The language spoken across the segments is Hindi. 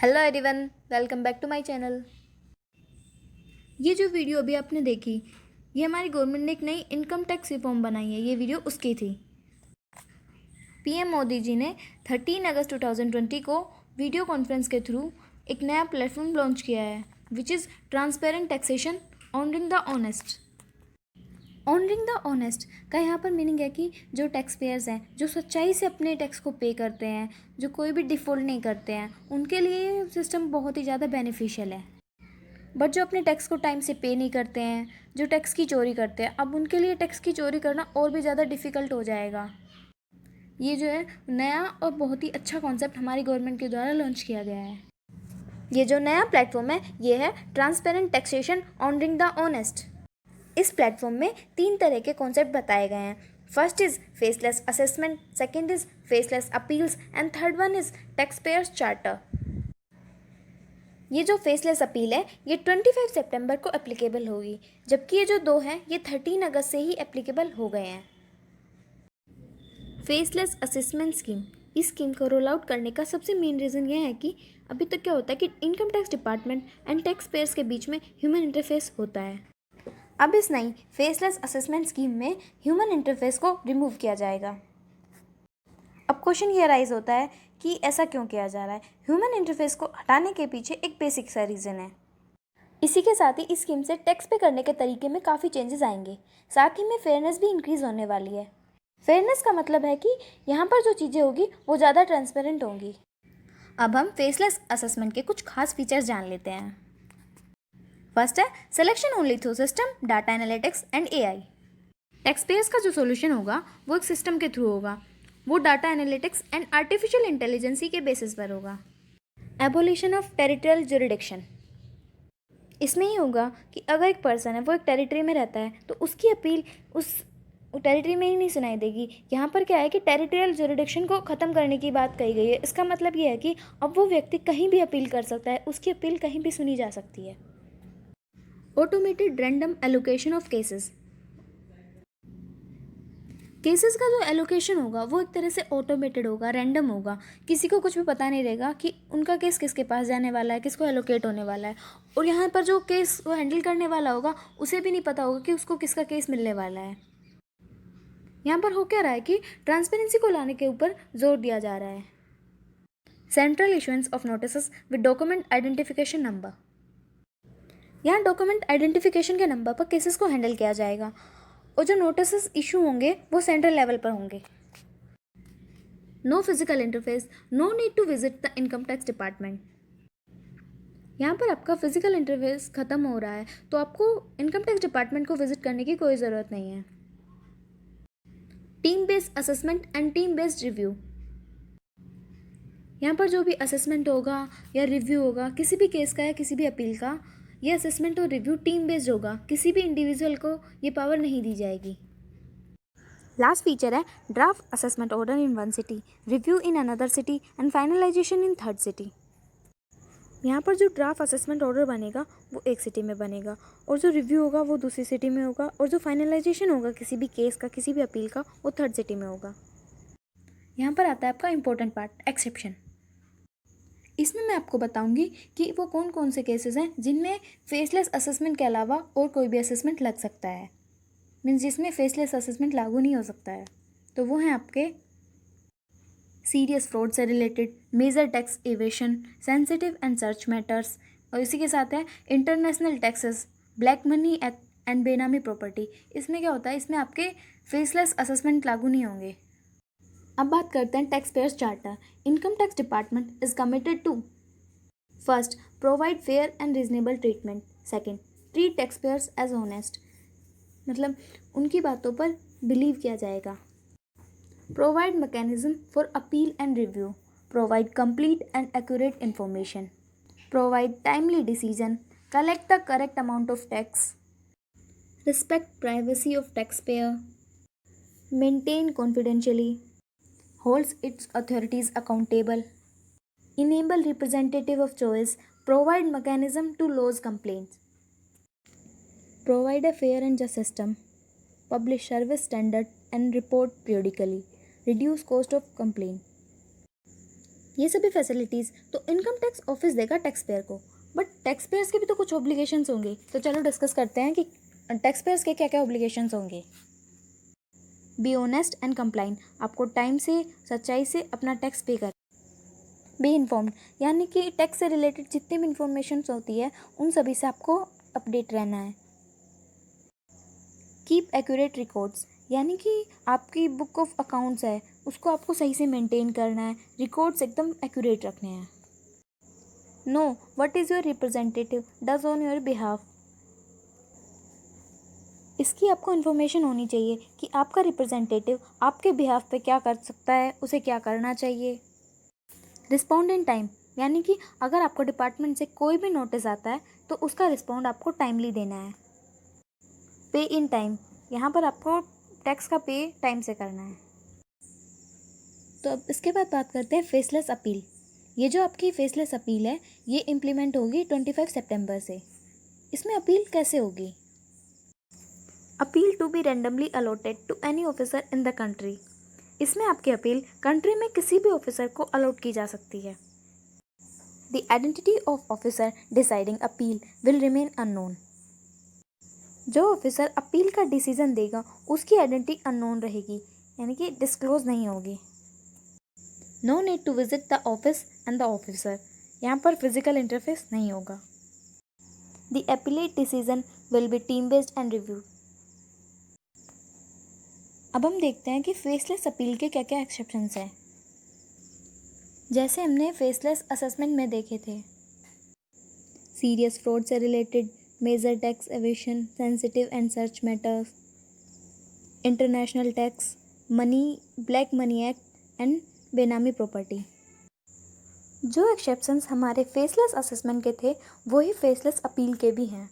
Hello everyone, welcome back to my channel. ये जो वीडियो अभी आपने देखी, ये हमारी गवर्नमेंट ने एक नई इनकम टैक्स रिफॉर्म बनाई है। ये वीडियो उसकी थी। पीएम मोदी जी ने 13 अगस्त 2020 को वीडियो कॉन्फ्रेंस के थ्रू एक नया प्लेटफॉर्म लॉन्च किया है, which is transparent taxation honouring the honest. Honouring the honest का यहाँ पर मीनिंग है कि जो टैक्स पेयर्स हैं, जो सच्चाई से अपने टैक्स को पे करते हैं, जो कोई भी डिफ़ॉल्ट नहीं करते हैं, उनके लिए ये सिस्टम बहुत ही ज़्यादा बेनिफिशियल है। बट जो अपने टैक्स को टाइम से पे नहीं करते हैं, जो टैक्स की चोरी करते हैं, अब उनके लिए टैक्स की चोरी करना और भी ज़्यादा डिफ़िकल्ट हो जाएगा। ये जो है नया और बहुत ही अच्छा कॉन्सेप्ट हमारी गवर्नमेंट के द्वारा लॉन्च किया गया है। ये जो नया प्लेटफॉर्म है, ये है transparent taxation honouring the honest. इस प्लेटफॉर्म में 3 तरह के कॉन्सेप्ट बताए गए हैं। First is faceless assessment, second is faceless appeals and third one is tax payers charter. ये जो फेसलेस अपील है, ये 25 सितंबर को एप्लीकेबल होगी, जबकि ये जो 2 हैं, ये 13 अगस्त से ही एप्लीकेबल हो गए हैं। फेसलेस असेसमेंट स्कीम, इस स्कीम को रोल आउट करने का सबसे मेन रीज़न ये है कि अभी तक क्या होता है कि income tax department and tax payers के बीच में ह्यूमन इंटरफेस होता है। अब इस नई फेसलेस असेसमेंट स्कीम में ह्यूमन इंटरफेस को रिमूव किया जाएगा। अब क्वेश्चन ये राइज होता है कि ऐसा क्यों किया जा रहा है। ह्यूमन इंटरफेस को हटाने के पीछे एक बेसिक सा रीज़न है। इसी के साथ ही इस स्कीम से टैक्स पे करने के तरीके में काफ़ी चेंजेस आएंगे, साथ ही में फेयरनेस भी इंक्रीज़ होने वाली है। फेयरनेस का मतलब है कि यहाँ पर जो चीज़ें होगी वो ज़्यादा ट्रांसपेरेंट होंगी। अब हम फेसलेस असेसमेंट के कुछ खास फीचर्स जान लेते हैं। फर्स्ट है selection only through system, data analytics and AI. Tax payers का जो सोल्यूशन होगा वो एक सिस्टम के थ्रू होगा, वो data analytics and artificial intelligence के बेसिस पर होगा। एबोलिशन ऑफ टेरिटोरियल जुरिडिक्शन, इसमें ये होगा कि अगर एक पर्सन है वो एक टेरिटरी में रहता है तो उसकी अपील उस टेरिटरी में ही नहीं सुनाई देगी। यहाँ पर क्या है कि टेरिटोरियल जुरिडिक्शन को ख़त्म करने की बात कही गई है। इसका मतलब ये है कि अब वो व्यक्ति कहीं भी अपील कर सकता है, उसकी अपील कहीं भी सुनी जा सकती है। Automated random allocation of cases, cases का जो एलोकेशन होगा वो एक तरह से ऑटोमेटेड होगा, रैंडम होगा। किसी को कुछ भी पता नहीं रहेगा कि उनका केस किसके पास जाने वाला है, किसको एलोकेट होने वाला है। और यहाँ पर जो केस वो हैंडल करने वाला होगा उसे भी नहीं पता होगा कि उसको किसका केस मिलने वाला है। यहाँ पर हो क्या रहा है कि ट्रांसपेरेंसी को लाने के ऊपर जोर दिया जा रहा है। Central issuance of notice with document identification number, यहाँ डॉक्यूमेंट आइडेंटिफिकेशन के नंबर पर केसेस को हैंडल किया जाएगा और जो नोटिस इशू होंगे वो सेंट्रल लेवल पर होंगे। No physical interface, no need to visit the income tax department. यहाँ पर आपका फिजिकल इंटरफेस ख़त्म हो रहा है तो आपको इनकम टैक्स डिपार्टमेंट को विजिट करने की कोई ज़रूरत नहीं है। Team based assessment and team based review, यहाँ पर जो भी असेसमेंट होगा या रिव्यू होगा किसी भी केस का या किसी भी अपील का, ये असेसमेंट और रिव्यू टीम बेस्ड होगा, किसी भी इंडिविजुअल को ये पावर नहीं दी जाएगी। लास्ट फीचर है draft assessment order in one city, review in another city and finalisation in third city. यहाँ पर जो ड्राफ्ट असेसमेंट ऑर्डर बनेगा वो एक सिटी में बनेगा और जो रिव्यू होगा वो दूसरी सिटी में होगा और जो फाइनलाइजेशन होगा किसी भी केस का, किसी भी अपील का, वो थर्ड सिटी में होगा। यहाँ पर आता है आपका इंपॉर्टेंट पार्ट, एक्सेप्शन। इसमें मैं आपको बताऊंगी कि वो कौन कौन से केसेस हैं जिनमें फेसलेस असेसमेंट के अलावा और कोई भी असेसमेंट लग सकता है, मीन्स जिसमें फेसलेस असेसमेंट लागू नहीं हो सकता है। तो वो हैं आपके सीरियस फ्रॉड से related, major tax evasion, sensitive and search matters, और इसी के साथ है international taxes, black money and benami property. इसमें क्या होता है, इसमें आपके फेसलेस असेसमेंट लागू नहीं होंगे। अब बात करते हैं tax payers charter. Income tax department is committed to first provide fair and reasonable treatment, second treat tax payers as honest, मतलब उनकी बातों पर बिलीव किया जाएगा। Provide mechanism for appeal and review, provide complete and accurate information, provide timely decision, collect the correct amount of tax, respect privacy of tax payer, maintain confidentially, holds its authorities accountable, enable representative of choice, provide mechanism to lodge complaints, provide a fair and just system, publish service standard and report periodically, reduce cost of complaint। ये सभी फैसिलिटीज़ तो इनकम टैक्स ऑफिस देगा टैक्स पेयर को, बट टैक्स पेयर्स के भी तो कुछ ऑब्लिगेशंस होंगे। तो चलो डिस्कस करते हैं कि टैक्स पेयर्स के क्या क्या ऑब्लिगेशंस होंगे। बी ऑनेस्ट एंड कंप्लाइंट, आपको टाइम से सच्चाई से अपना टैक्स पे कर। बी इन्फॉर्म्ड, यानी कि टैक्स से रिलेटेड जितनी भी इंफॉर्मेशन होती है उन सभी से आपको अपडेट रहना है। कीप एक्यूरेट रिकॉर्ड्स, यानी कि आपकी बुक ऑफ अकाउंट्स है उसको आपको सही से मेंटेन करना है, रिकॉर्ड्स एकदम एक्यूरेट रखने हैं। Know what is your representative does on your behalf, इसकी आपको इन्फॉर्मेशन होनी चाहिए कि आपका रिप्रेजेंटेटिव आपके बिहाफ पे क्या कर सकता है, उसे क्या करना चाहिए। रिस्पॉन्ड इन टाइम, यानी कि अगर आपको डिपार्टमेंट से कोई भी नोटिस आता है तो उसका रिस्पॉन्ड आपको टाइमली देना है। पे इन टाइम, यहाँ पर आपको टैक्स का पे टाइम से करना है। तो अब इसके बाद बात करते हैं फेसलेस अपील। ये जो आपकी फेसलेस अपील है ये इम्प्लीमेंट होगी 25 सितंबर से। इसमें अपील कैसे होगी? Appeal to be randomly allotted to any officer in the country, इसमें आपकी अपील कंट्री में किसी भी ऑफिसर को अलॉट की जा सकती है। The identity of officer deciding appeal will remain unknown, जो ऑफिसर अपील का डिसीजन देगा उसकी आइडेंटिटी अननोन रहेगी, यानी कि डिस्क्लोज नहीं होगी। No need to visit the office and the officer, यहाँ पर फिजिकल इंटरफेस नहीं होगा। The appellate decision will be team based and review. अब हम देखते हैं कि फेसलेस अपील के क्या क्या एक्सेप्शंस हैं। जैसे हमने फेसलेस असेसमेंट में देखे थे, सीरियस फ्रॉड से related, major tax evasion, sensitive and search matters, international tax, money, black money act and benami property. जो एक्सेप्शंस हमारे फेसलेस असेसमेंट के थे वही फेसलेस अपील के भी हैं।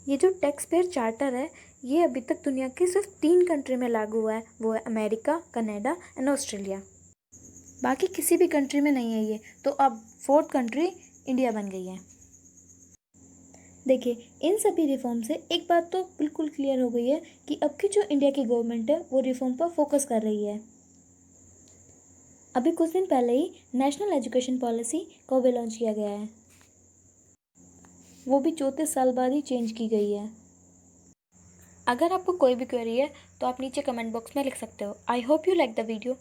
ये जो टैक्स पेयर चार्टर है ये अभी तक दुनिया की सिर्फ 3 कंट्री में लागू हुआ है, वो है अमेरिका, कनाडा एंड ऑस्ट्रेलिया। बाकी किसी भी कंट्री में नहीं है ये, तो अब 4th कंट्री इंडिया बन गई है। देखिए इन सभी रिफॉर्म से एक बात तो बिल्कुल क्लियर हो गई है कि अब की जो इंडिया की गवर्नमेंट है वो रिफॉर्म पर फोकस कर रही है। अभी कुछ दिन पहले ही नेशनल एजुकेशन पॉलिसी को भी लॉन्च किया गया है, वो भी 34 साल बाद ही चेंज की गई है। अगर आपको कोई भी क्वेरी है तो आप नीचे कमेंट बॉक्स में लिख सकते हो। I hope you like the video.